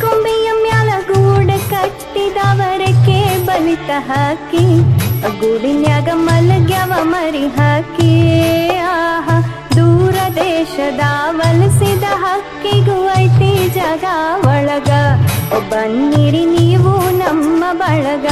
ಕೊಂಬೆಯ ಮ್ಯಾಲ ಗೂಡ ಕಟ್ಟಿದವರಕ್ಕೆ ಬಲಿತ ಹಾಕಿ ಗೂಡಿನ್ಯಾಗ ಮಲಗ್ಯಾವ ಮರಿ ಹಾಕಿ ಆಹಾ ದೂರ ದೇಶದ ವಲಸಿದ ಹಕ್ಕಿಗೂ ಐತಿ ಜಗ ಒಳಗ ಬನ್ನಿರಿ ನೀವು ನಮ್ಮ ಬಳಗ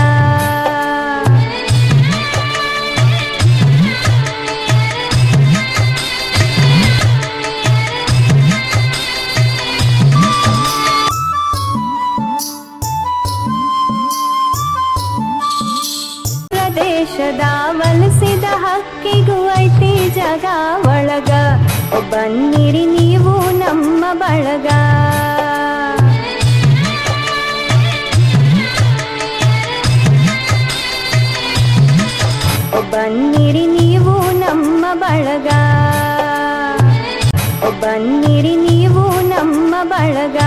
ದೇಶದ ವಲಸಿದ ಹಕ್ಕಿಗೂ ಐತಿ ಜಗ ಒಳಗ ಬನ್ನಿರಿ ನೀವು ನಮ್ಮ ಬಳಗ ಬನ್ನಿರಿ ನೀವು ನಮ್ಮ ಬಳಗ ಬನ್ನಿರಿ ನೀವು ನಮ್ಮ ಬಳಗ